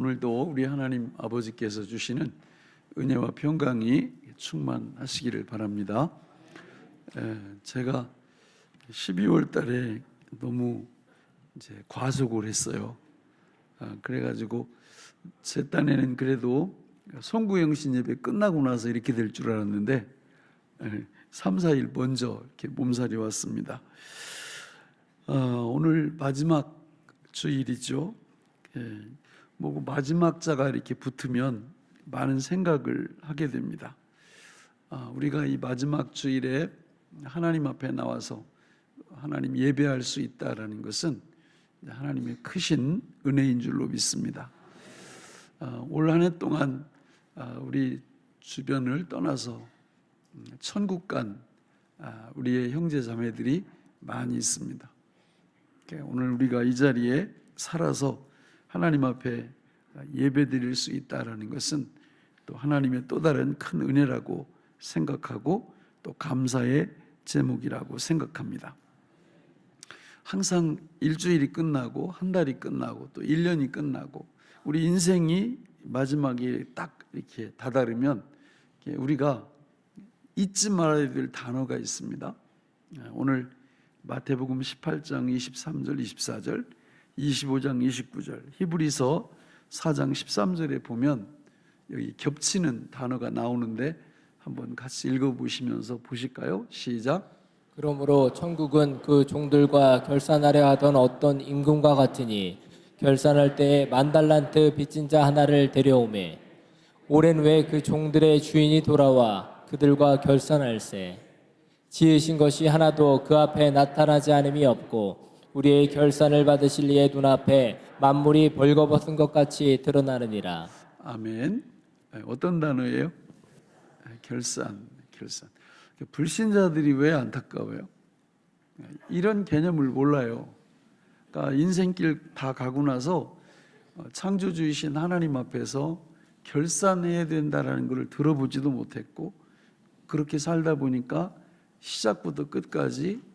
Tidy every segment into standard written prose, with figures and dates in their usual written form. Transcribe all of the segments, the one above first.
오늘도 우리 하나님 아버지께서 주시는 은혜와 평강이 충만하시기를 바랍니다. 제가 12월 달에 너무 이제 과속을 했어요. 그래가지고 제 딴에는 그래도 송구영신 예배 끝나고 나서 이렇게 될 줄 알았는데 3, 4일 먼저 이렇게 몸살이 왔습니다. 오늘 마지막 주일이죠. 뭐 마지막 자가 이렇게 붙으면 많은 생각을 하게 됩니다. 우리가 이 마지막 주일에 하나님 앞에 나와서 하나님 예배할 수 있다라는 것은 하나님의 크신 은혜인 줄로 믿습니다. 올 한 해 동안 우리 주변을 떠나서 천국 간 우리의 형제 자매들이 많이 있습니다. 오늘 우리가 이 자리에 살아서 하나님 앞에 예배드릴 수 있다라는 것은 또 하나님의 또 다른 큰 은혜라고 생각하고 또 감사의 제목이라고 생각합니다. 항상 일주일이 끝나고 한 달이 끝나고 또 1년이 끝나고 우리 인생이 마지막에 딱 이렇게 다다르면 우리가 잊지 말아야 될 단어가 있습니다. 오늘 마태복음 18장 23절 24절 25장 29절 히브리서 4장 13절에 보면 여기 겹치는 단어가 나오는데 한번 같이 읽어보시면서 보실까요? 시작. 그러므로 천국은 그 종들과 결산하려 하던 어떤 임금과 같으니 결산할 때에 10,000달란트 빚진 자 하나를 데려오매 오랜 후에 그 종들의 주인이 돌아와 그들과 결산할세 지으신 것이 하나도 그 앞에 나타나지 않음이 없고 우리의 결산을 받으실 이의 눈앞에 만물이 벌거벗은 것 같이 드러나느니라. 아멘. 어떤 단어예요? 결산. 불신자들이 왜 안타까워요? 이런 개념을 몰라요. 그러니까 인생길 다 가고 나서 창조주이신 하나님 앞에서 결산해야 된다라는 것을 들어보지도 못했고 그렇게 살다 보니까 시작부터 끝까지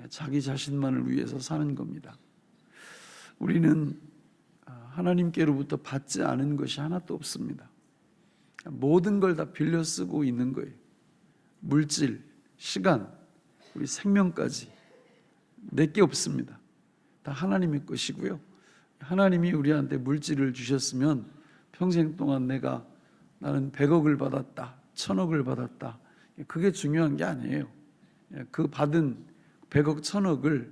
자기 자신만을 위해서 사는 겁니다. 우리는 하나님께로부터 받지 않은 것이 하나도 없습니다. 모든 걸 다 빌려 쓰고 있는 거예요. 물질, 시간, 우리 생명까지 내게 없습니다. 다 하나님의 것이고요. 하나님이 우리한테 물질을 주셨으면 평생 동안 나는 100억을 받았다, 1000억을 받았다. 그게 중요한 게 아니에요. 그 받은 100억, 1000억을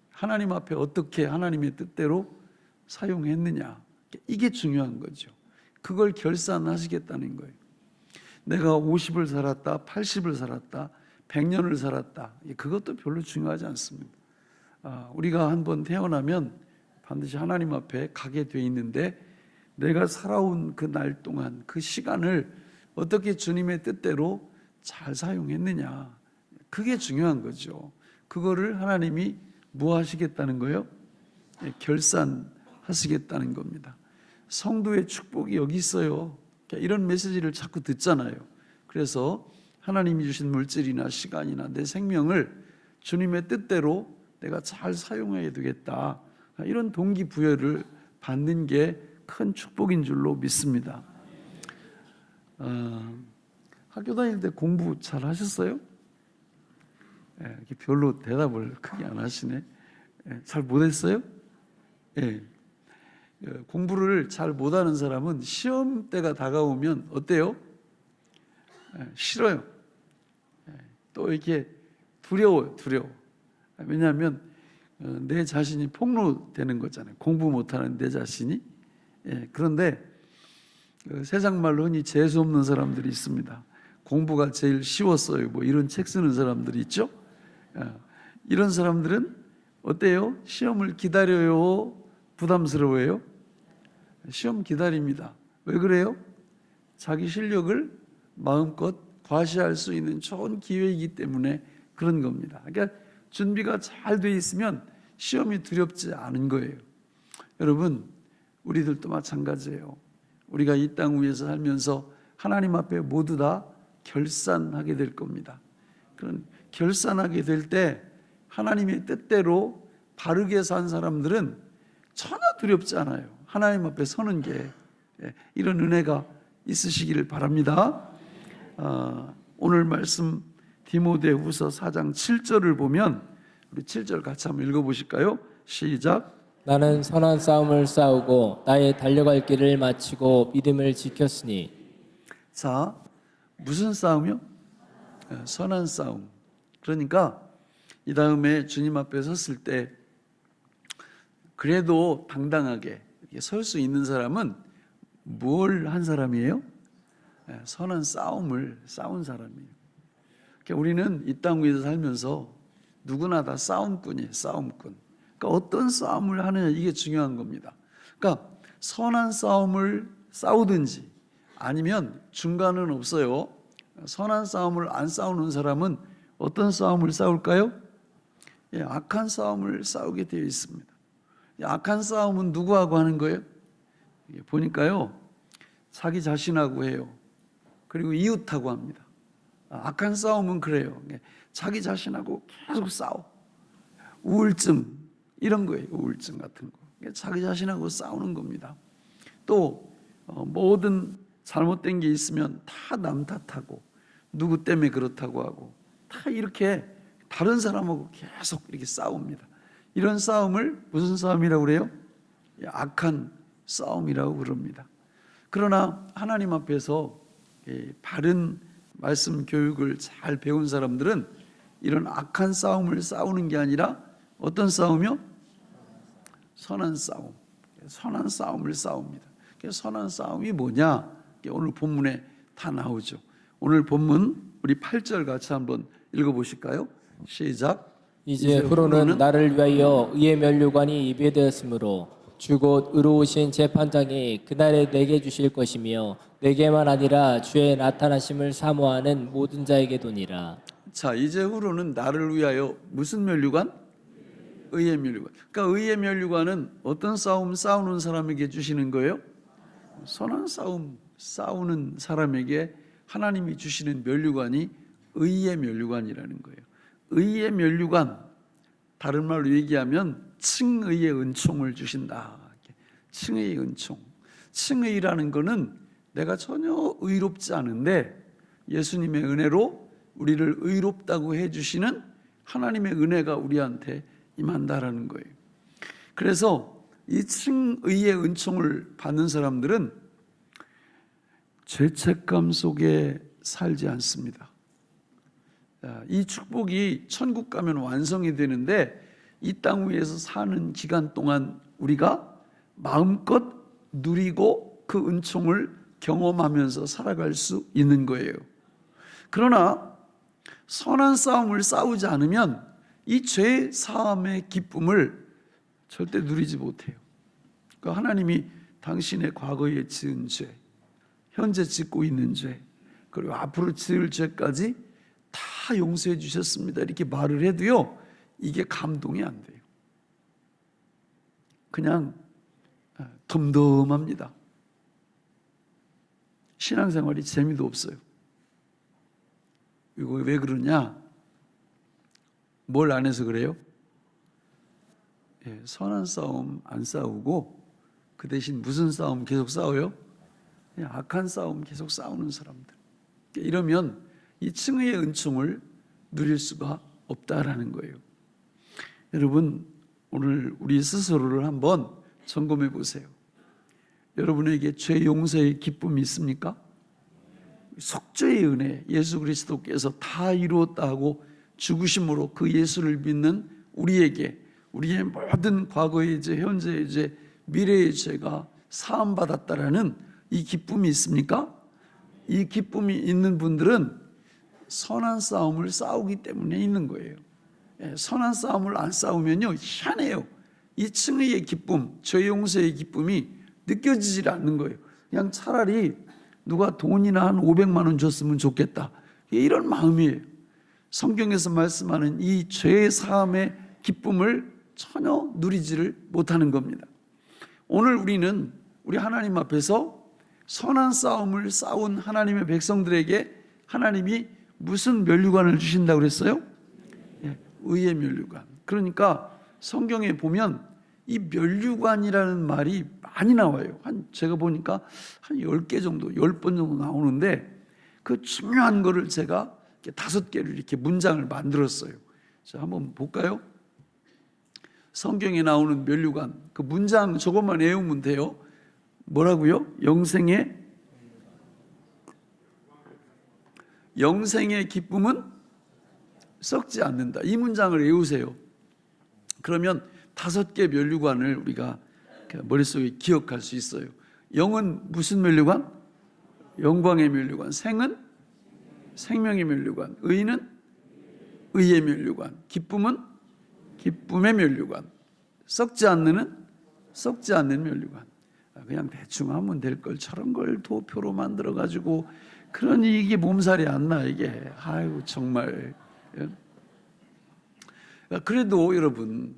하나님 앞에 어떻게 하나님의 뜻대로 사용했느냐. 이게 중요한 거죠. 그걸 결산하시겠다는 거예요. 내가 50을 살았다, 80을 살았다, 100년을 살았다. 그것도 별로 중요하지 않습니다. 우리가 한번 태어나면 반드시 하나님 앞에 가게 돼 있는데 내가 살아온 그 날 동안 그 시간을 어떻게 주님의 뜻대로 잘 사용했느냐. 그게 중요한 거죠. 그거를 하나님이 뭐 하시겠다는 거예요? 결산하시겠다는 겁니다. 성도의 축복이 여기 있어요. 이런 메시지를 자꾸 듣잖아요. 그래서 하나님이 주신 물질이나 시간이나 내 생명을 주님의 뜻대로 내가 잘 사용해야 되겠다. 이런 동기부여를 받는 게 큰 축복인 줄로 믿습니다. 학교 다닐 때 공부 잘 하셨어요? 별로 대답을 크게 안 하시네. 잘 못했어요? 공부를 잘 못하는 사람은 시험 때가 다가오면 어때요? 싫어요. 또 이렇게 두려워요. 왜냐하면 내 자신이 폭로되는 거잖아요. 공부 못하는 내 자신이. 그런데 세상 말로 흔히 재수 없는 사람들이 있습니다. 공부가 제일 쉬웠어요. 뭐 이런 책 쓰는 사람들이 있죠. 이런 사람들은 어때요? 시험을 기다려요? 부담스러워요? 시험 기다립니다. 왜 그래요? 자기 실력을 마음껏 과시할 수 있는 좋은 기회이기 때문에 그런 겁니다. 그러니까 준비가 잘 돼 있으면 시험이 두렵지 않은 거예요. 여러분, 우리들도 마찬가지예요. 우리가 이 땅 위에서 살면서 하나님 앞에 모두 다 결산하게 될 겁니다. 그런 결산하게 될 때 하나님의 뜻대로 바르게 산 사람들은 전혀 두렵지 않아요. 하나님 앞에 서는 게 이런 은혜가 있으시기를 바랍니다. 오늘 말씀 디모데후서 4장 7절을 보면 우리 7절 같이 한번 읽어보실까요? 시작. 나는 선한 싸움을 싸우고 나의 달려갈 길을 마치고 믿음을 지켰으니. 자, 무슨 싸움이요? 선한 싸움. 그러니까 이 다음에 주님 앞에 섰을 때 그래도 당당하게 설 수 있는 사람은 뭘 한 사람이에요? 선한 싸움을 싸운 사람이에요. 그러니까 우리는 이 땅 위에서 살면서 누구나 다 싸움꾼이에요. 싸움꾼. 그러니까 어떤 싸움을 하느냐, 이게 중요한 겁니다. 그러니까 선한 싸움을 싸우든지 아니면 중간은 없어요. 선한 싸움을 안 싸우는 사람은 어떤 싸움을 싸울까요? 악한 싸움을 싸우게 되어 있습니다. 악한 싸움은 누구하고 하는 거예요? 보니까요, 자기 자신하고 해요. 그리고 이웃하고 합니다. 악한 싸움은 그래요. 자기 자신하고 계속 싸워. 우울증 이런 거예요. 우울증 같은 거. 자기 자신하고 싸우는 겁니다. 또 모든 잘못된 게 있으면 다 남 탓하고 누구 때문에 그렇다고 하고 다 이렇게 다른 사람하고 계속 이렇게 싸웁니다. 이런 싸움을 무슨 싸움이라고 그래요? 악한 싸움이라고 그럽니다. 그러나 하나님 앞에서 바른 말씀 교육을 잘 배운 사람들은 이런 악한 싸움을 싸우는 게 아니라 어떤 싸움이요? 선한 싸움. 선한 싸움을 싸웁니다. 선한 싸움이 뭐냐? 오늘 본문에 다 나오죠. 오늘 본문 우리 8절 같이 한번 읽어보실까요? 시작. 이제 후로는 나를 위하여 의의 면류관이 예배되었으므로 주 곧 의로우신 재판장이 그날에 내게 주실 것이며 내게만 아니라 주의 나타나심을 사모하는 모든 자에게 도니라. 자, 이제 후로는 나를 위하여 무슨 면류관? 의의 면류관. 그러니까 의의 면류관은 어떤 싸움 싸우는 사람에게 주시는 거예요? 선한 싸움 싸우는 사람에게 하나님이 주시는 면류관이 의의 면류관이라는 거예요. 의의 면류관, 다른 말로 얘기하면 칭의의 은총을 주신다. 칭의의 은총. 칭의라는 거는 내가 전혀 의롭지 않은데 예수님의 은혜로 우리를 의롭다고 해주시는 하나님의 은혜가 우리한테 임한다라는 거예요. 그래서 이 칭의의 은총을 받는 사람들은 죄책감 속에 살지 않습니다. 이 축복이 천국 가면 완성이 되는데 이 땅 위에서 사는 기간 동안 우리가 마음껏 누리고 그 은총을 경험하면서 살아갈 수 있는 거예요. 그러나 선한 싸움을 싸우지 않으면 이 죄 사함의 기쁨을 절대 누리지 못해요. 그러니까 하나님이 당신의 과거에 지은 죄, 현재 짓고 있는 죄, 그리고 앞으로 지을 죄까지 다 용서해 주셨습니다. 이렇게 말을 해도요, 이게 감동이 안 돼요. 그냥 덤덤합니다. 신앙생활이 재미도 없어요. 이거 왜 그러냐? 뭘 안 해서 그래요? 선한 싸움 안 싸우고 그 대신 무슨 싸움 계속 싸워요? 악한 싸움 계속 싸우는 사람들. 이러면 이 칭의의 은총을 누릴 수가 없다라는 거예요. 여러분, 오늘 우리 스스로를 한번 점검해 보세요. 여러분에게 죄 용서의 기쁨이 있습니까? 속죄의 은혜, 예수 그리스도께서 다 이루었다 하고 죽으심으로 그 예수를 믿는 우리에게 우리의 모든 과거의 죄, 현재의 죄, 미래의 죄가 사함받았다라는 이 기쁨이 있습니까? 이 기쁨이 있는 분들은 선한 싸움을 싸우기 때문에 있는 거예요. 선한 싸움을 안 싸우면요, 희한해요. 이 칭의의 기쁨, 죄 용서의 기쁨이 느껴지질 않는 거예요. 그냥 차라리 누가 돈이나 한 500만 원 줬으면 좋겠다, 이런 마음이에요. 성경에서 말씀하는 이 죄 사함의 기쁨을 전혀 누리지를 못하는 겁니다. 오늘 우리는 우리 하나님 앞에서 선한 싸움을 싸운 하나님의 백성들에게 하나님이 무슨 면류관을 주신다고 그랬어요? 의의 면류관. 그러니까 성경에 보면 이 면류관이라는 말이 많이 나와요. 제가 보니까 한 10개 정도, 10번 정도 나오는데 그 중요한 거를 제가 5개를 이렇게 문장을 만들었어요. 자, 한번 볼까요? 성경에 나오는 면류관, 그 문장 저것만 외우면 돼요. 뭐라고요? 영생의 기쁨은 썩지 않는다. 이 문장을 외우세요. 그러면 5개 면류관을 우리가 머릿속에 기억할 수 있어요. 영은 무슨 면류관? 영광의 면류관. 생은 생명의 면류관. 의는 의의 면류관. 기쁨은 기쁨의 면류관. 썩지 않는 썩지 않는 면류관. 그냥 대충 하면 될 걸 저런 걸 도표로 만들어 가지고 그러니 이게 몸살이 안 나 이게. 아이고 정말. 그래도 여러분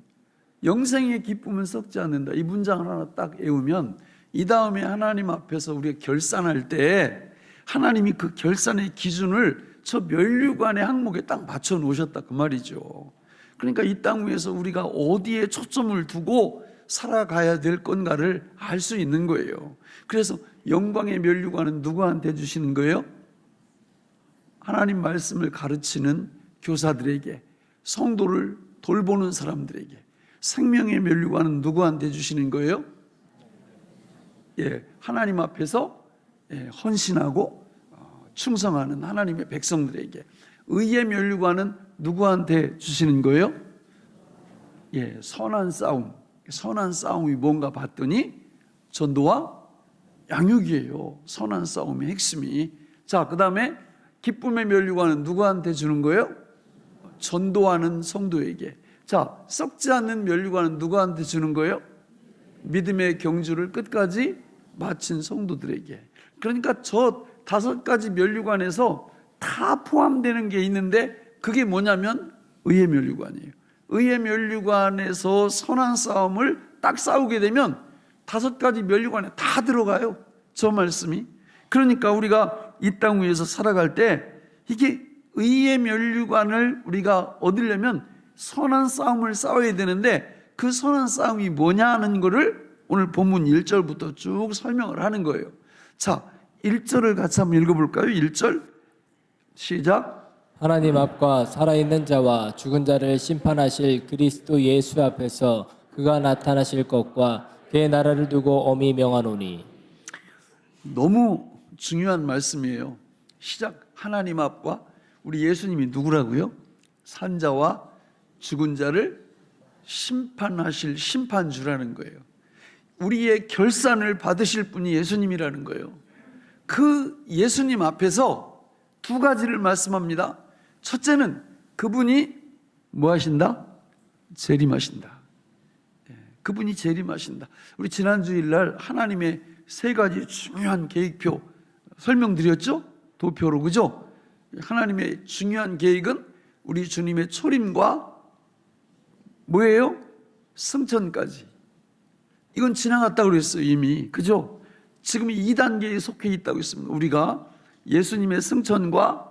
영생의 기쁨은 썩지 않는다. 이 문장을 하나 딱 외우면 이 다음에 하나님 앞에서 우리가 결산할 때 하나님이 그 결산의 기준을 저 면류관의 항목에 딱 맞춰 놓으셨다 그 말이죠. 그러니까 이 땅 위에서 우리가 어디에 초점을 두고 살아가야 될 건가를 알 수 있는 거예요. 그래서 영광의 면류관은 누구한테 주시는 거예요? 하나님 말씀을 가르치는 교사들에게, 성도를 돌보는 사람들에게. 생명의 면류관은 누구한테 주시는 거예요? 하나님 앞에서 헌신하고 충성하는 하나님의 백성들에게. 의의 면류관은 누구한테 주시는 거예요? 선한 싸움. 선한 싸움이 뭔가 봤더니 전도와 양육이에요. 선한 싸움의 핵심이. 자, 그 다음에 기쁨의 면류관은 누구한테 주는 거예요? 전도하는 성도에게. 자, 썩지 않는 면류관은 누구한테 주는 거예요? 믿음의 경주를 끝까지 마친 성도들에게. 그러니까 저 5가지 면류관에서 다 포함되는 게 있는데 그게 뭐냐면 의의 면류관이에요. 의의 면류관에서 선한 싸움을 딱 싸우게 되면 5가지 면류관에 다 들어가요. 저 말씀이. 그러니까 우리가 이 땅 위에서 살아갈 때 이게 의의 면류관을 우리가 얻으려면 선한 싸움을 싸워야 되는데 그 선한 싸움이 뭐냐 하는 거를 오늘 본문 1절부터 쭉 설명을 하는 거예요. 자, 1절을 같이 한번 읽어볼까요? 1절 시작. 하나님 앞과 살아있는 자와 죽은 자를 심판하실 그리스도 예수 앞에서 그가 나타나실 것과 그의 나라를 두고 엄히 명하노니. 너무 중요한 말씀이에요. 시작. 하나님 앞과 우리 예수님이 누구라고요? 산자와 죽은 자를 심판하실 심판주라는 거예요. 우리의 결산을 받으실 분이 예수님이라는 거예요. 그 예수님 앞에서 2가지를 말씀합니다. 첫째는 그분이 뭐 하신다? 재림하신다. 그분이 재림하신다. 우리 지난 주일날 하나님의 3가지 중요한 계획표 설명드렸죠? 도표로, 그죠? 하나님의 중요한 계획은 우리 주님의 초림과 뭐예요? 승천까지. 이건 지나갔다고 그랬어요, 이미. 그죠? 지금 2단계에 속해 있다고 했습니다. 우리가 예수님의 승천과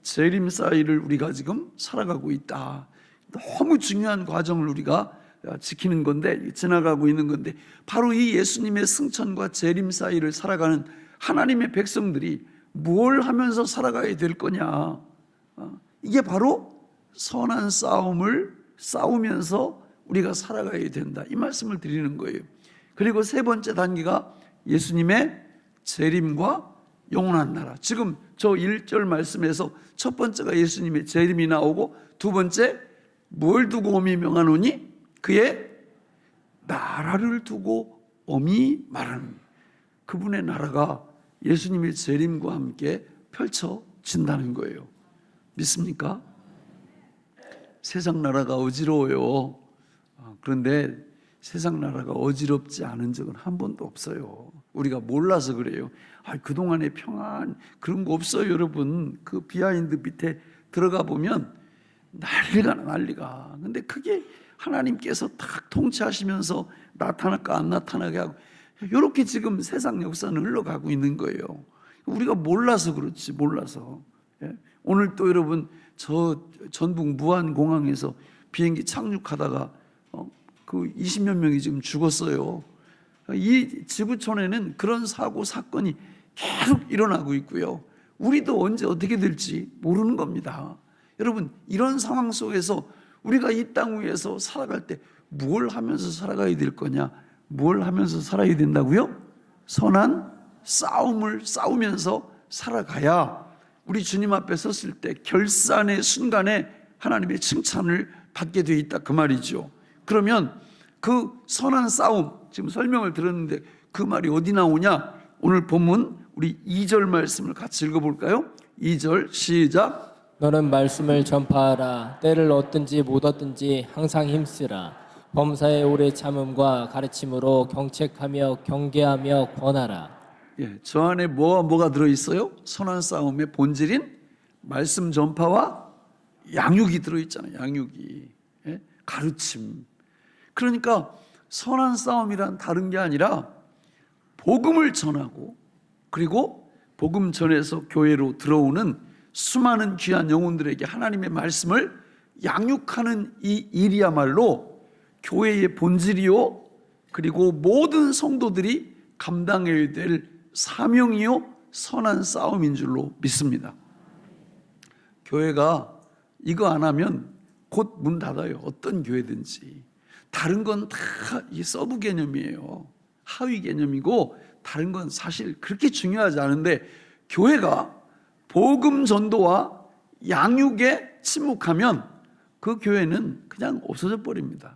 재림 사이를 우리가 지금 살아가고 있다. 너무 중요한 과정을 우리가 지키는 건데, 지나가고 있는 건데, 바로 이 예수님의 승천과 재림 사이를 살아가는 하나님의 백성들이 뭘 하면서 살아가야 될 거냐. 이게 바로 선한 싸움을 싸우면서 우리가 살아가야 된다. 이 말씀을 드리는 거예요. 그리고 3번째 단계가 예수님의 재림과 영원한 나라. 지금 저 1절 말씀에서 첫 번째가 예수님의 재림이 나오고 2번째 뭘 두고 엄히 명하노니? 그의 나라를 두고 엄히 말하는, 그분의 나라가 예수님의 재림과 함께 펼쳐진다는 거예요. 믿습니까? 세상 나라가 어지러워요. 그런데 세상 나라가 어지럽지 않은 적은 한 번도 없어요. 우리가 몰라서 그래요. 그동안의 평안 그런 거 없어요, 여러분. 그 비하인드 밑에 들어가 보면 난리가 나, 난리가. 근데 그게 하나님께서 딱 통치하시면서 나타날까 안 나타나게 하고 이렇게 지금 세상 역사는 흘러가고 있는 거예요. 우리가 몰라서 그렇지, 몰라서. 오늘 또 여러분 저 전북 무안공항에서 비행기 착륙하다가 그 20여 명이 지금 죽었어요. 이 지구촌에는 그런 사고 사건이 계속 일어나고 있고요. 우리도 언제 어떻게 될지 모르는 겁니다. 여러분, 이런 상황 속에서 우리가 이 땅 위에서 살아갈 때 뭘 하면서 살아가야 될 거냐? 뭘 하면서 살아야 된다고요? 선한 싸움을 싸우면서 살아가야 우리 주님 앞에 섰을 때 결산의 순간에 하나님의 칭찬을 받게 돼 있다, 그 말이죠. 그러면 그 선한 싸움, 지금 설명을 들었는데 그 말이 어디 나오냐? 오늘 본문 우리 2절 말씀을 같이 읽어볼까요? 2절 시작. 너는 말씀을 전파하라. 때를 얻든지 못 얻든지 항상 힘쓰라. 범사의 오래 참음과 가르침으로 경책하며 경계하며 권하라. 예, 저 안에 뭐가 들어있어요? 선한 싸움의 본질인 말씀 전파와 양육이 들어있잖아요. 양육이. 예? 가르침. 그러니까 선한 싸움이란 다른 게 아니라 복음을 전하고, 그리고 복음 전해서 교회로 들어오는 수많은 귀한 영혼들에게 하나님의 말씀을 양육하는 이 일이야말로 교회의 본질이요, 그리고 모든 성도들이 감당해야 될 사명이요 선한 싸움인 줄로 믿습니다. 교회가 이거 안 하면 곧 문 닫아요. 어떤 교회든지. 다른 건 다 이 서브 개념이에요. 하위 개념이고 다른 건 사실 그렇게 중요하지 않은데, 교회가 복음 전도와 양육에 침묵하면 그 교회는 그냥 없어져 버립니다.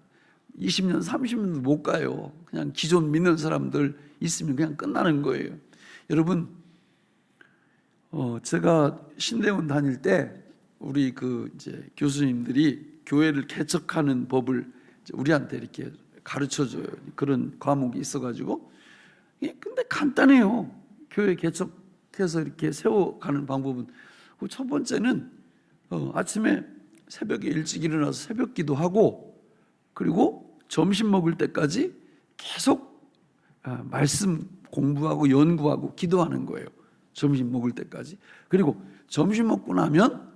20년, 30년도 못 가요. 그냥 기존 믿는 사람들 있으면 그냥 끝나는 거예요. 여러분, 제가 신대원 다닐 때 우리 이제 교수님들이 교회를 개척하는 법을 우리한테 이렇게 가르쳐줘요. 그런 과목이 있어가지고. 근데 간단해요. 교회 개척해서 이렇게 세워가는 방법은. 첫 번째는 아침에 새벽에 일찍 일어나서 새벽 기도하고, 그리고 점심 먹을 때까지 계속 말씀 공부하고 연구하고 기도하는 거예요. 점심 먹을 때까지. 그리고 점심 먹고 나면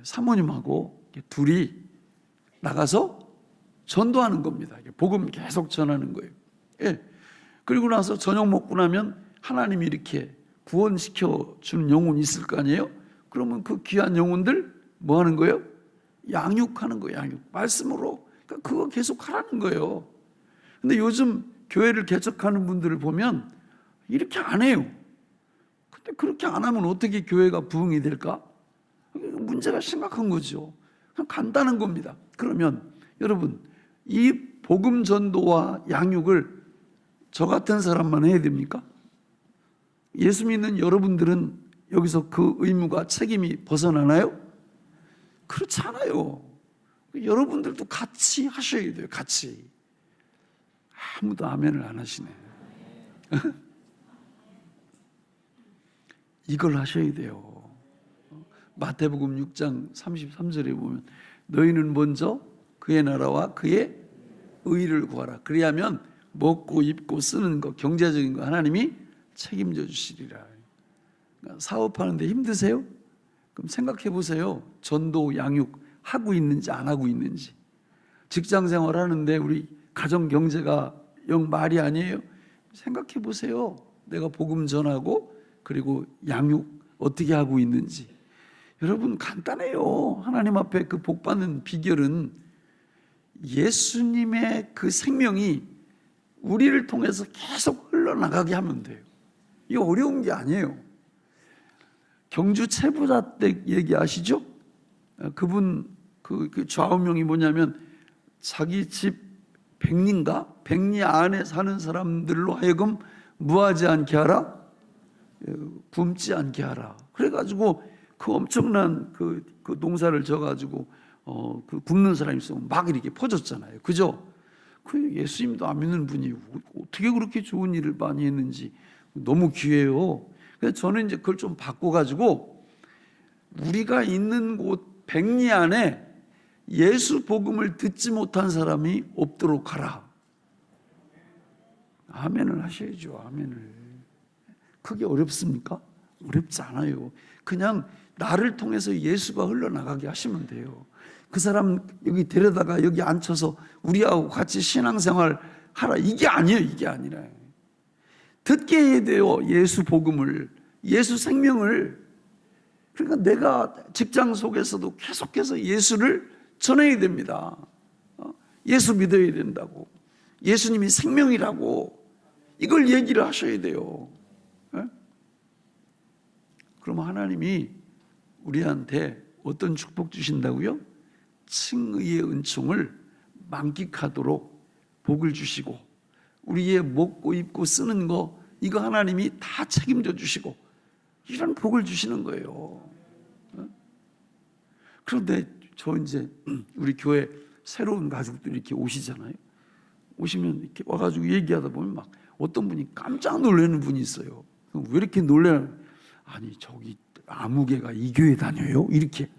사모님하고 둘이 나가서 전도하는 겁니다. 복음 계속 전하는 거예요. 예. 그리고 나서 저녁 먹고 나면 하나님이 이렇게 구원시켜 주는 영혼이 있을 거 아니에요? 그러면 그 귀한 영혼들 뭐 하는 거예요? 양육하는 거예요. 양육. 말씀으로. 그러니까 그거 계속 하라는 거예요. 근데 요즘 교회를 개척하는 분들을 보면 이렇게 안 해요. 근데 그렇게 안 하면 어떻게 교회가 부흥이 될까? 문제가 심각한 거죠. 그냥 간단한 겁니다. 그러면 여러분, 이 복음 전도와 양육을 저 같은 사람만 해야 됩니까? 예수 믿는 여러분들은 여기서 그 의무가 책임이 벗어나나요? 그렇지 않아요. 여러분들도 같이 하셔야 돼요. 같이. 아무도 아멘을 안 하시네. 이걸 하셔야 돼요. 마태복음 6장 33절에 보면 너희는 먼저 그의 나라와 그의 의를 구하라. 그리하면 먹고 입고 쓰는 거, 경제적인 거 하나님이 책임져 주시리라. 사업하는데 힘드세요? 그럼 생각해 보세요. 전도, 양육 하고 있는지 안 하고 있는지. 직장 생활 하는데 우리 가정 경제가 영 말이 아니에요. 생각해 보세요. 내가 복음 전하고 그리고 양육 어떻게 하고 있는지. 여러분, 간단해요. 하나님 앞에 그 복 받는 비결은 예수님의 그 생명이 우리를 통해서 계속 흘러나가게 하면 돼요. 이거 어려운 게 아니에요. 경주 체부자 때 얘기하시죠? 그분 그 좌우명이 뭐냐면 자기 집 백리인가? 백리 안에 사는 사람들로 하여금 무하지 않게 하라, 굶지 않게 하라. 그래가지고 그 엄청난 그 농사를 져가지고 그 굶는 사람이 있으면 막 이렇게 퍼졌잖아요. 그죠? 그 예수님도 안 믿는 분이 어떻게 그렇게 좋은 일을 많이 했는지 너무 귀해요. 그래서 저는 이제 그걸 좀 바꿔가지고 우리가 있는 곳 백리 안에 예수 복음을 듣지 못한 사람이 없도록 하라. 아멘을 하셔야죠. 아멘을. 그게 어렵습니까? 어렵지 않아요. 그냥 나를 통해서 예수가 흘러나가게 하시면 돼요. 그 사람 여기 데려다가 여기 앉혀서 우리하고 같이 신앙생활 하라. 이게 아니에요. 이게 아니라. 듣게 해야 돼요. 예수 복음을, 예수 생명을. 그러니까 내가 직장 속에서도 계속해서 예수를 전해야 됩니다. 예수 믿어야 된다고. 예수님이 생명이라고. 이걸 얘기를 하셔야 돼요. 그럼 하나님이 우리한테 어떤 축복 주신다고요? 칭의의 은총을 만끽하도록 복을 주시고, 우리의 먹고 입고 쓰는 거 이거 하나님이 다 책임져 주시고, 이런 복을 주시는 거예요. 그런데 저 이제 우리 교회 새로운 가족들이 이렇게 오시잖아요. 오시면 이렇게 와가지고 얘기하다 보면 막 어떤 분이 깜짝 놀라는 분이 있어요. 왜 이렇게 놀래요? 아니 저기 아무개가 이 교회 다녀요? 이렇게.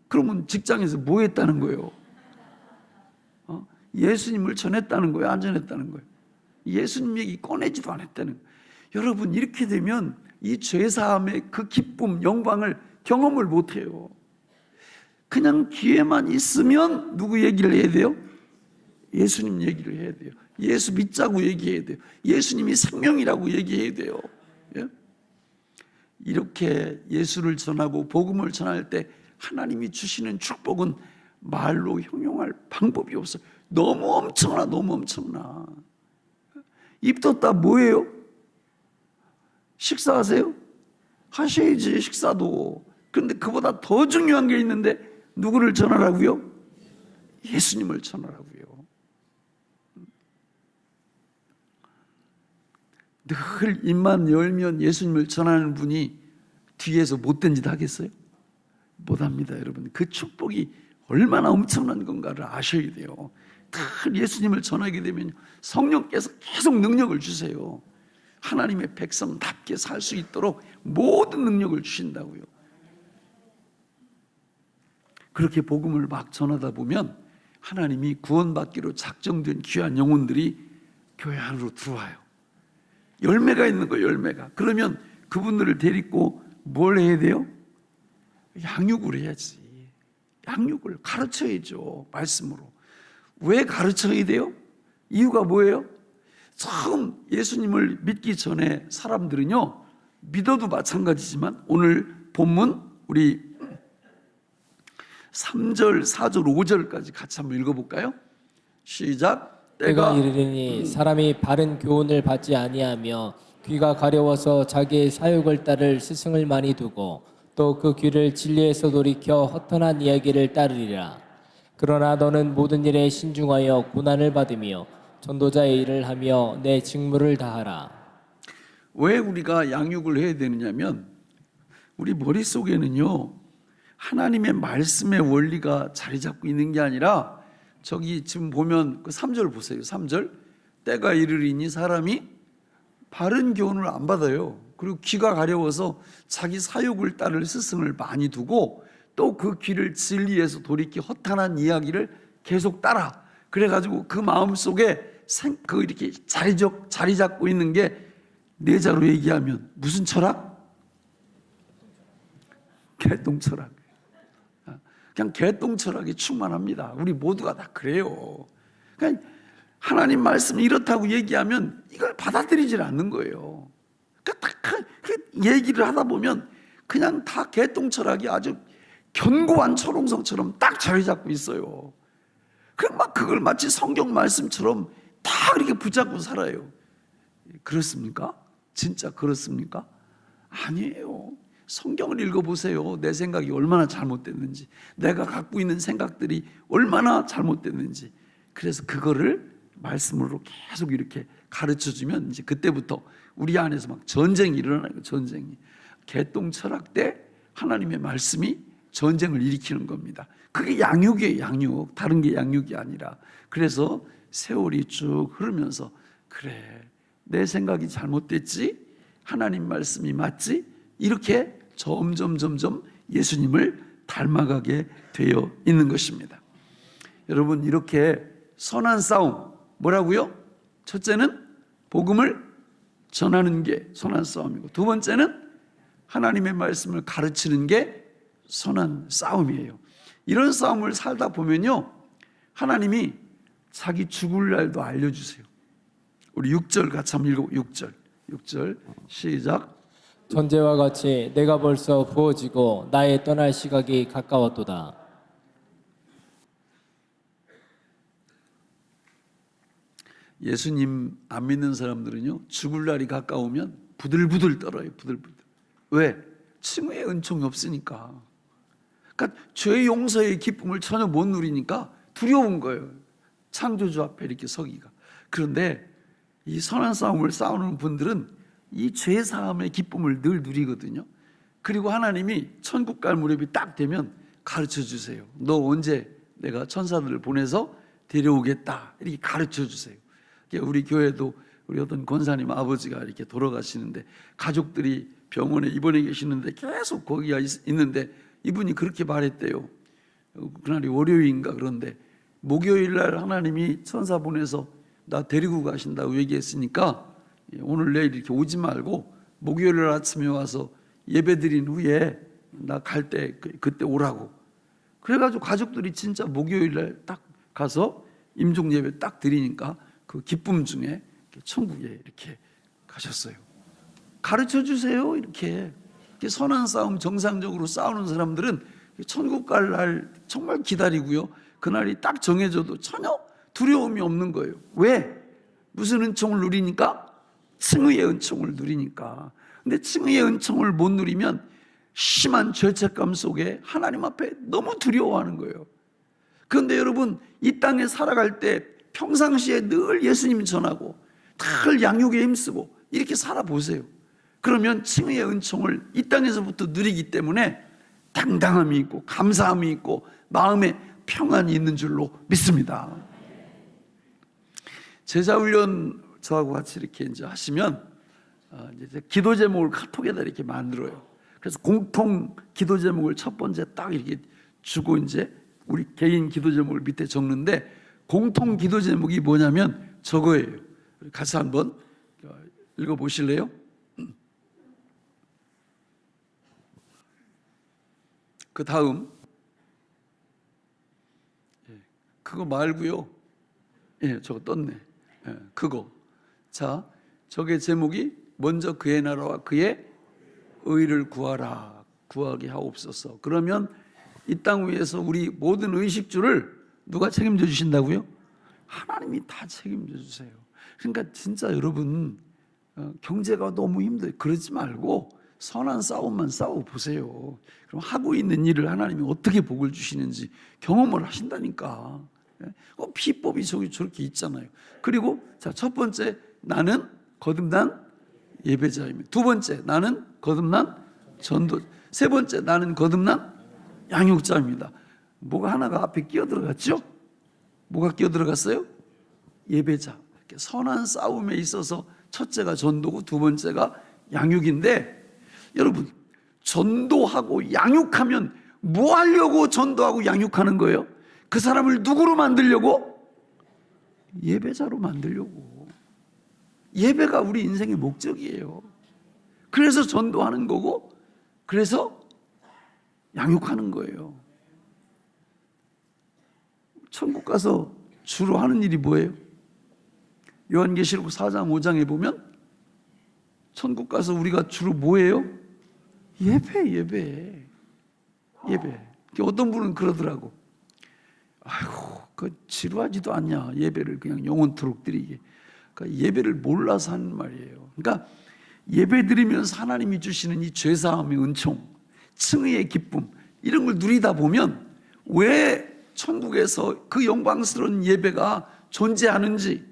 그러면 직장에서 뭐 했다는 거예요? 예수님을 전했다는 거예요? 안 전했다는 거예요? 예수님 얘기 꺼내지도 않았다는 거예요. 여러분 이렇게 되면 이 죄사함의 그 기쁨, 영광을 경험을 못해요. 그냥 귀에만 있으면 누구 얘기를 해야 돼요? 예수님 얘기를 해야 돼요. 예수 믿자고 얘기해야 돼요. 예수님이 생명이라고 얘기해야 돼요. 예? 이렇게 예수를 전하고 복음을 전할 때 하나님이 주시는 축복은 말로 형용할 방법이 없어요. 너무 엄청나, 너무 엄청나. 입 떴다 뭐예요? 식사하세요? 하셔야지, 식사도. 그런데 그보다 더 중요한 게 있는데 누구를 전하라고요? 예수님을 전하라고요. 늘 입만 열면 예수님을 전하는 분이 뒤에서 못된 짓 하겠어요? 못합니다, 여러분. 그 축복이 얼마나 엄청난 건가를 아셔야 돼요. 늘 예수님을 전하게 되면 성령께서 계속 능력을 주세요. 하나님의 백성답게 살 수 있도록 모든 능력을 주신다고요. 그렇게 복음을 막 전하다 보면 하나님이 구원받기로 작정된 귀한 영혼들이 교회 안으로 들어와요. 열매가 있는 거예요, 열매가. 그러면 그분들을 데리고 뭘 해야 돼요? 양육을 해야지. 양육을 가르쳐야죠, 말씀으로. 왜 가르쳐야 돼요? 이유가 뭐예요? 처음 예수님을 믿기 전에 사람들은요, 믿어도 마찬가지지만 오늘 본문 우리 3절, 4절, 5절까지 같이 한번 읽어볼까요? 시작. 때가 이르리니 사람이 바른 교훈을 받지 아니하며 귀가 가려워서 자기의 사욕을 따를 스승을 많이 두고 또 그 귀를 진리에서 돌이켜 허탄한 이야기를 따르리라. 그러나 너는 모든 일에 신중하여 고난을 받으며 전도자의 일을 하며 내 직무를 다하라. 왜 우리가 양육을 해야 되느냐면 우리 머릿속에는요, 하나님의 말씀의 원리가 자리 잡고 있는 게 아니라 저기 지금 보면 그 3절 보세요. 3절. 때가 이르리니 사람이 바른 교훈을 안 받아요. 그리고 귀가 가려워서 자기 사욕을 따를 스승을 많이 두고 또 그 귀를 진리에서 돌이켜 허탄한 이야기를 계속 따라. 그래가지고 그 마음속에 그 이렇게 자리 잡고 있는 게 내자로 얘기하면 무슨 철학? 개똥 철학. 그냥 개똥 철학이 충만합니다. 우리 모두가 다 그래요. 그러니까 하나님 말씀이 이렇다고 얘기하면 이걸 받아들이질 않는 거예요. 그러니까 딱 얘기를 하다 보면 그냥 다 개똥 철학이 아주 견고한 철옹성처럼 딱 자리 잡고 있어요. 그럼 막 그걸 마치 성경 말씀처럼 딱 이렇게 붙잡고 살아요. 그렇습니까? 진짜 그렇습니까? 아니에요. 성경을 읽어보세요. 내 생각이 얼마나 잘못됐는지, 내가 갖고 있는 생각들이 얼마나 잘못됐는지. 그래서 그거를 말씀으로 계속 이렇게 가르쳐주면 이제 그때부터 우리 안에서 막 전쟁이 일어나요. 전쟁이. 개똥 철학 때 하나님의 말씀이 전쟁을 일으키는 겁니다. 그게 양육이에요, 양육. 다른 게 양육이 아니라. 그래서 세월이 쭉 흐르면서 그래, 내 생각이 잘못됐지? 하나님 말씀이 맞지? 이렇게 점점 예수님을 닮아가게 되어 있는 것입니다. 여러분, 이렇게 선한 싸움, 뭐라고요? 첫째는 복음을 전하는 게 선한 싸움이고, 두 번째는 하나님의 말씀을 가르치는 게 선한 싸움이에요. 이런 싸움을 살다 보면요, 하나님이 자기 죽을 날도 알려주세요. 우리 6절 같이 한번 읽어. 6절 시작. 전제와 같이 내가 벌써 부어지고 나의 떠날 시각이 가까웠도다. 예수님 안 믿는 사람들은요, 죽을 날이 가까우면 부들부들 떨어요. 부들부들. 왜? 칭의의 은총이 없으니까. 그러니까 죄 용서의 기쁨을 전혀 못 누리니까 두려운 거예요. 창조주 앞에 이렇게 서기가. 그런데 이 선한 싸움을 싸우는 분들은 이 죄 사함의 기쁨을 늘 누리거든요. 그리고 하나님이 천국 갈 무렵이 딱 되면 가르쳐 주세요. 너 언제 내가 천사들을 보내서 데려오겠다, 이렇게 가르쳐 주세요. 우리 교회도 우리 어떤 권사님 아버지가 이렇게 돌아가시는데 가족들이 병원에 입원해 계시는데 계속 거기가 있는데 이분이 그렇게 말했대요. 그날이 월요일인가. 그런데 목요일 날 하나님이 천사 보내서 나 데리고 가신다고 얘기했으니까 오늘 내일 이렇게 오지 말고 목요일 날 아침에 와서 예배 드린 후에 나 갈 때 그때 오라고. 그래가지고 가족들이 진짜 목요일 날 딱 가서 임종 예배 딱 드리니까 그 기쁨 중에 천국에 이렇게 가셨어요. 가르쳐 주세요. 이렇게 선한 싸움, 정상적으로 싸우는 사람들은 천국 갈 날 정말 기다리고요, 그날이 딱 정해져도 전혀 두려움이 없는 거예요. 왜? 무슨 은총을 누리니까? 칭의의 은총을 누리니까. 근데 칭의의 은총을 못 누리면 심한 죄책감 속에 하나님 앞에 너무 두려워하는 거예요. 그런데 여러분, 이 땅에 살아갈 때 평상시에 늘 예수님 전하고 늘 양육에 힘쓰고 이렇게 살아보세요. 그러면 칭의의 은총을 이 땅에서부터 누리기 때문에 당당함이 있고 감사함이 있고 마음에 평안이 있는 줄로 믿습니다. 제자훈련 저하고 같이 이렇게 이제 하시면 이제 기도 제목을 카톡에다 이렇게 만들어요. 그래서 공통 기도 제목을 첫 번째 딱 이렇게 주고 이제 우리 개인 기도 제목을 밑에 적는데, 공통 기도 제목이 뭐냐면 저거예요. 같이 한번 읽어보실래요? 그 다음 그거 말고요. 저거 떴네. 그거. 자, 저게 제목이 먼저 그의 나라와 그의 의를 구하라, 구하게 하옵소서. 그러면 이 땅 위에서 우리 모든 의식주를 누가 책임져 주신다고요? 하나님이 다 책임져 주세요. 그러니까 진짜 여러분, 경제가 너무 힘들어요. 그러지 말고 선한 싸움만 싸워보세요. 그럼 하고 있는 일을 하나님이 어떻게 복을 주시는지 경험을 하신다니까. 비법이 저렇게 있잖아요. 그리고 자, 첫 번째, 나는 거듭난 예배자입니다. 두 번째, 나는 거듭난 전도. 세 번째, 나는 거듭난 양육자입니다. 뭐가 하나가 앞에 끼어 들어갔죠? 뭐가 끼어 들어갔어요? 예배자. 이렇게 선한 싸움에 있어서 첫째가 전도고 두 번째가 양육인데, 여러분, 전도하고 양육하면 뭐 하려고 전도하고 양육하는 거예요? 그 사람을 누구로 만들려고? 예배자로 만들려고. 예배가 우리 인생의 목적이에요. 그래서 전도하는 거고, 그래서 양육하는 거예요. 천국 가서 주로 하는 일이 뭐예요? 요한계시록 4장 5장에 보면 천국 가서 우리가 주로 뭐예요? 예배. 어떤 분은 그러더라고. 아이고, 지루하지도 않냐, 예배를 그냥 영원토록 드리게. 그러니까 예배를 몰라서 하는 말이에요. 그러니까 예배 드리면서 하나님이 주시는 이 죄사함의 은총, 칭의의 기쁨, 이런 걸 누리다 보면 왜 천국에서 그 영광스러운 예배가 존재하는지,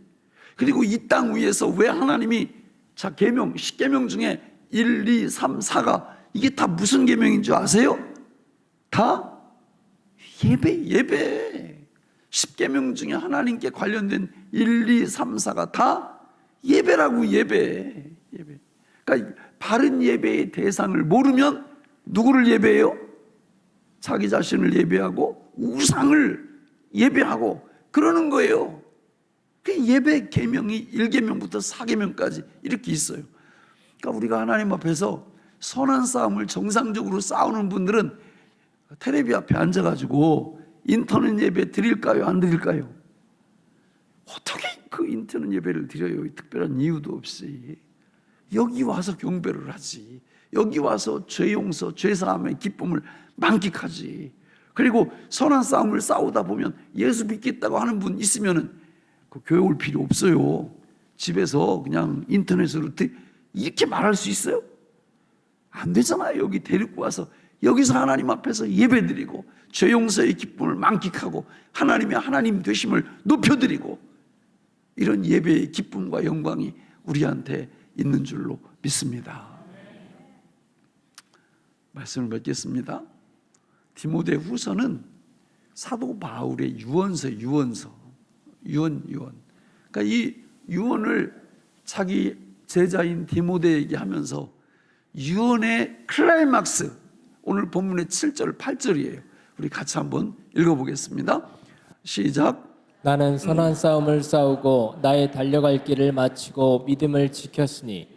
그리고 이 땅 위에서 왜 하나님이 계명, 10계명 중에 1, 2, 3, 4가 이게 다 무슨 계명인 줄 아세요? 다 예배. 10계명 중에 하나님께 관련된 1, 2, 3, 4가 다 예배라고. 예배. 그러니까 바른 예배의 대상을 모르면 누구를 예배해요? 자기 자신을 예배하고 우상을 예배하고 그러는 거예요. 그 예배 계명이 1계명부터 4계명까지 이렇게 있어요. 그러니까 우리가 하나님 앞에서 선한 싸움을 정상적으로 싸우는 분들은 텔레비 앞에 앉아가지고 인터넷 예배 드릴까요? 안 드릴까요? 어떻게 그 인터넷 예배를 드려요? 특별한 이유도 없이. 여기 와서 경배를 하지. 여기 와서 죄 용서, 죄 사함의 기쁨을 만끽하지. 그리고 선한 싸움을 싸우다 보면 예수 믿겠다고 하는 분 있으면은 그 교회 올 필요 없어요. 집에서 그냥 인터넷으로 이렇게 말할 수 있어요? 안 되잖아요. 여기 데리고 와서 여기서 하나님 앞에서 예배드리고 죄 용서의 기쁨을 만끽하고 하나님의 하나님 되심을 높여드리고 이런 예배의 기쁨과 영광이 우리한테 있는 줄로 믿습니다. 말씀을 맺겠습니다. 디모데 후서는 사도 바울의 유언서. 그러니까 이 유언을 자기 제자인 디모데에게 하면서 유언의 클라이막스, 오늘 본문의 7절, 8절이에요. 우리 같이 한번 읽어보겠습니다. 시작. 나는 선한 싸움을 싸우고 나의 달려갈 길을 마치고 믿음을 지켰으니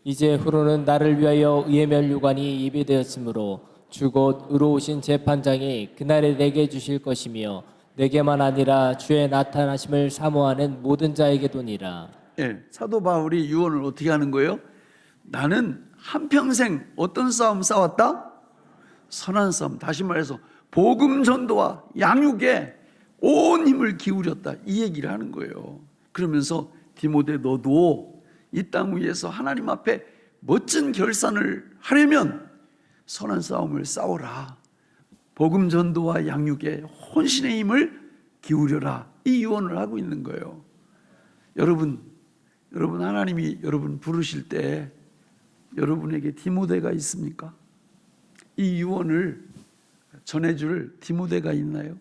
이제 후로는 나를 위하여 의의 면류관이 예비되었으므로 주 곧 의로우신 재판장이 그날에 내게 주실 것이며 내게만 아니라 주의 나타나심을 사모하는 모든 자에게도니라. 예, 사도 바울이 유언을 어떻게 하는 거예요? 나는 한평생 어떤 싸움 싸웠다? 선한 싸움. 다시 말해서 복음 전도와 양육에 온 힘을 기울였다. 이 얘기를 하는 거예요. 그러면서 디모데 너도 이 땅 위에서 하나님 앞에 멋진 결산을 하려면 선한 싸움을 싸워라. 복음 전도와 양육에 혼신의 힘을 기울여라. 이 유언을 하고 있는 거예요. 여러분 하나님이 여러분 부르실 때 여러분에게 디모데가 있습니까? 이 유언을 전해줄 디모데가 있나요?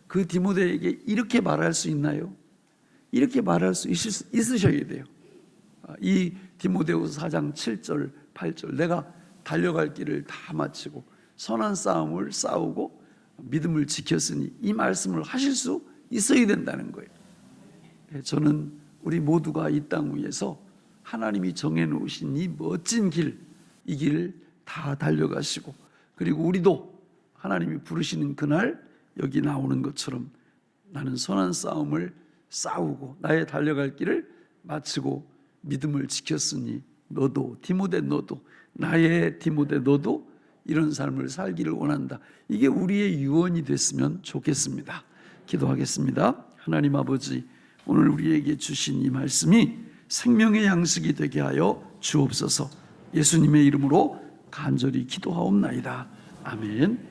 그 디모데에게 이렇게 말할 수 있나요? 이렇게 말할 수 있으셔야 돼요. 이 디모데후서 4장 7절 8절 내가 달려갈 길을 다 마치고 선한 싸움을 싸우고 믿음을 지켰으니 이 말씀을 하실 수 있어야 된다는 거예요. 저는 우리 모두가 이 땅 위에서 하나님이 정해놓으신 이 멋진 길, 이 길 다 달려가시고 그리고 우리도 하나님이 부르시는 그날 여기 나오는 것처럼 나는 선한 싸움을 싸우고 나의 달려갈 길을 마치고 믿음을 지켰으니 너도 디모데 너도 나의 디모데 너도 이런 삶을 살기를 원한다. 이게 우리의 유언이 됐으면 좋겠습니다. 기도하겠습니다. 하나님 아버지, 오늘 우리에게 주신 이 말씀이 생명의 양식이 되게 하여 주옵소서. 예수님의 이름으로 간절히 기도하옵나이다. 아멘.